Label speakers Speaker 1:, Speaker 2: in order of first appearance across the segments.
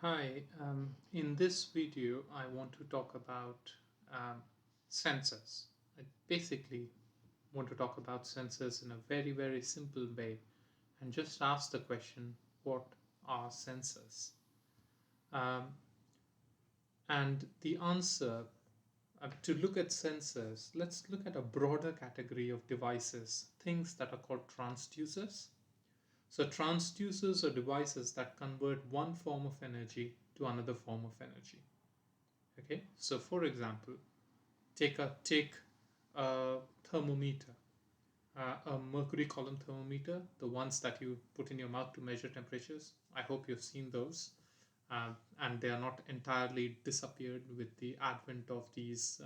Speaker 1: Hi, in this video, I want to talk about sensors. I basically want to talk about sensors in a very simple way and just ask the question, what are sensors? Um, and the answer to look at sensors, let's look at a broader category of devices, things that are called transducers. So, transducers are devices that convert one form of energy to another form of energy. Okay, so for example, take a thermometer, a mercury column thermometer, the ones that you put in your mouth to measure temperatures. I hope you've seen those, and they are not entirely disappeared with the advent of these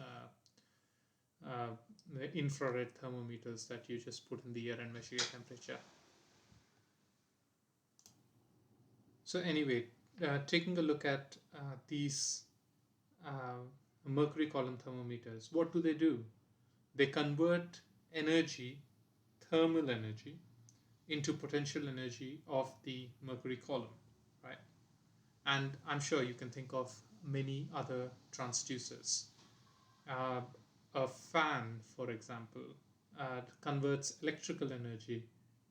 Speaker 1: the infrared thermometers that you just put in the air and measure your temperature. So anyway, taking a look at these uh, mercury column thermometers, what do? They convert energy, thermal energy, into potential energy of the mercury column, right? And I'm sure you can think of many other transducers. Uh, a fan, for example, converts electrical energy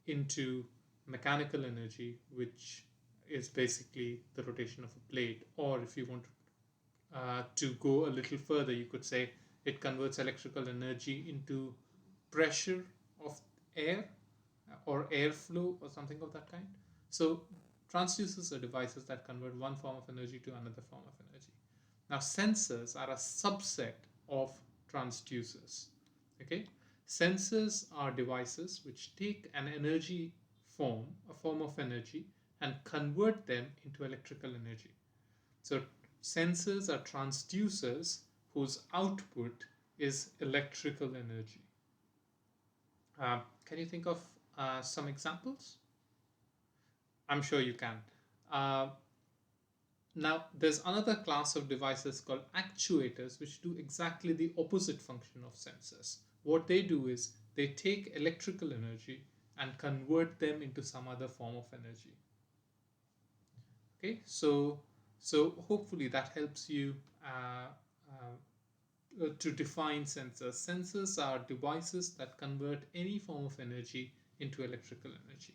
Speaker 1: into mechanical energy, which is basically the rotation of a plate. Or if you want to go a little further, you could say it converts electrical energy into pressure of air or airflow or something of that kind. So, transducers are devices that convert one form of energy to another form of energy. Now, sensors are a subset of transducers. Okay, sensors are devices which take an energy form, a form of energy, and convert them into electrical energy. So sensors are transducers whose output is electrical energy. Can you think of some examples? I'm sure you can. Uh, Now, there's another class of devices called actuators, which do exactly the opposite function of sensors. What they do is they take electrical energy and convert them into some other form of energy. Okay, so hopefully that helps you to define sensors. Sensors are devices that convert any form of energy into electrical energy.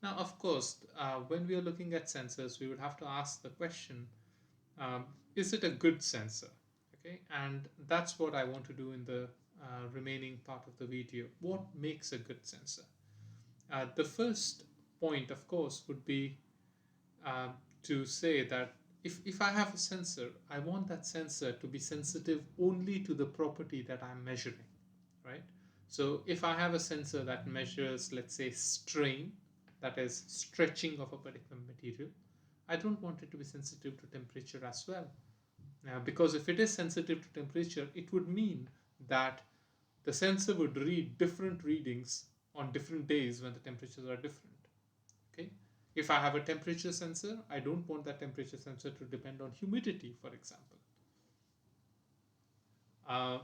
Speaker 1: Now, of course, when we are looking at sensors, we would have to ask the question, is it a good sensor? Okay, and that's what I want to do in the remaining part of the video. What makes a good sensor? The first point, of course, would be to say that if I have a sensor, I want that sensor to be sensitive only to the property that I'm measuring, right? So if I have a sensor that measures, let's say, strain, that is stretching of a particular material, I don't want it to be sensitive to temperature as well. Because if it is sensitive to temperature, it would mean that the sensor would read different readings on different days when the temperatures are different. Okay, if I have a temperature sensor, I don't want that temperature sensor to depend on humidity, for example. uh,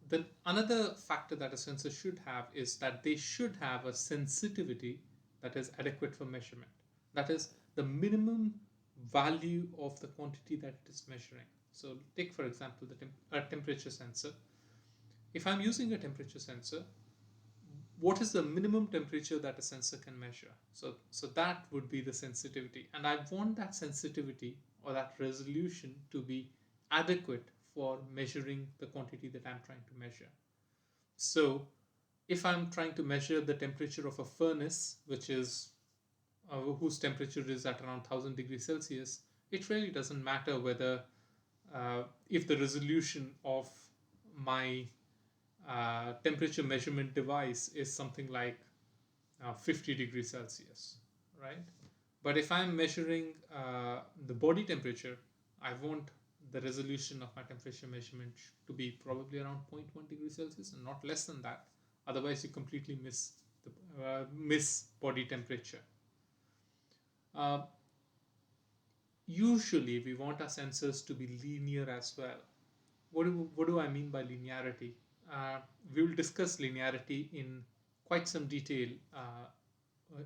Speaker 1: then another factor that a sensor should have is that they should have a sensitivity that is adequate for measurement, that is the minimum value of the quantity that it is measuring. So take for example a temperature sensor. If I'm using a temperature sensor, what is the minimum temperature that a sensor can measure? So that would be the sensitivity, and I want that sensitivity or that resolution to be adequate for measuring the quantity that I'm trying to measure. So if I'm trying to measure the temperature of a furnace, which is whose temperature is at around 1000 degrees Celsius, it really doesn't matter whether if the resolution of my temperature measurement device is something like 50 degrees Celsius, right? But if I'm measuring the body temperature, I want the resolution of my temperature measurement to be probably around zero point 0.1 degrees Celsius and not less than that. Otherwise, you completely miss body temperature. Uh, Usually, we want our sensors to be linear as well. What do I mean by linearity? We will discuss linearity in quite some detail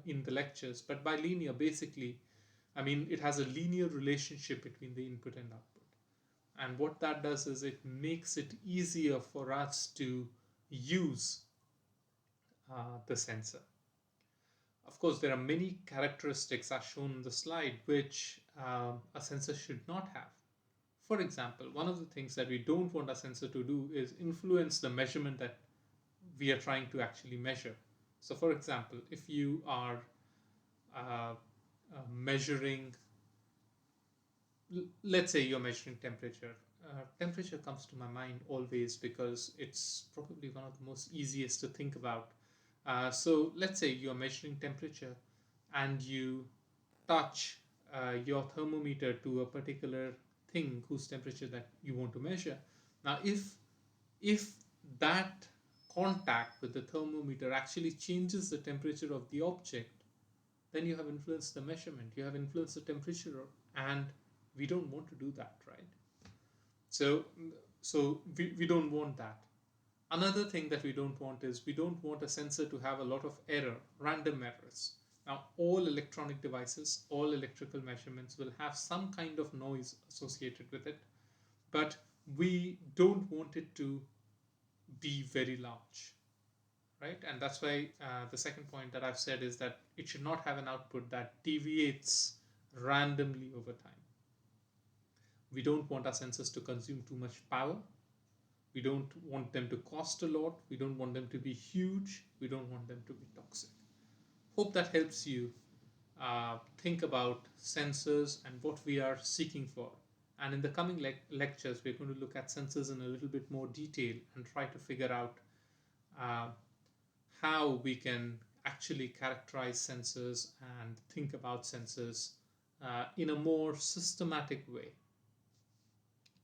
Speaker 1: in the lectures, but by linear, basically, I mean, it has a linear relationship between the input and output. And what that does is it makes it easier for us to use the sensor. Of course, there are many characteristics as shown in the slide which a sensor should not have. For example, one of the things that we don't want a sensor to do is influence the measurement that we are trying to actually measure. So, for example, if you are uh, measuring, let's say you're measuring temperature. Temperature comes to my mind always because it's probably one of the most easiest to think about. So let's say you're measuring temperature and you touch your thermometer to a particular thing whose temperature that you want to measure. Now, if that contact with the thermometer actually changes the temperature of the object, then you have influenced the measurement, you have influenced the temperature, and we don't want to do that, right? So, we don't want that. Another thing that we don't want is we don't want a sensor to have a lot of error, random errors. Now, all electronic devices, all electrical measurements will have some kind of noise associated with it, but we don't want it to be very large, right? And that's why the second point that I've said is that it should not have an output that deviates randomly over time. We don't want our sensors to consume too much power. We don't want them to cost a lot. We don't want them to be huge. We don't want them to be toxic. Hope that helps you think about sensors and what we are seeking for. And in the coming lectures, we're going to look at sensors in a little bit more detail and try to figure out uh, how we can actually characterize sensors and think about sensors in a more systematic way.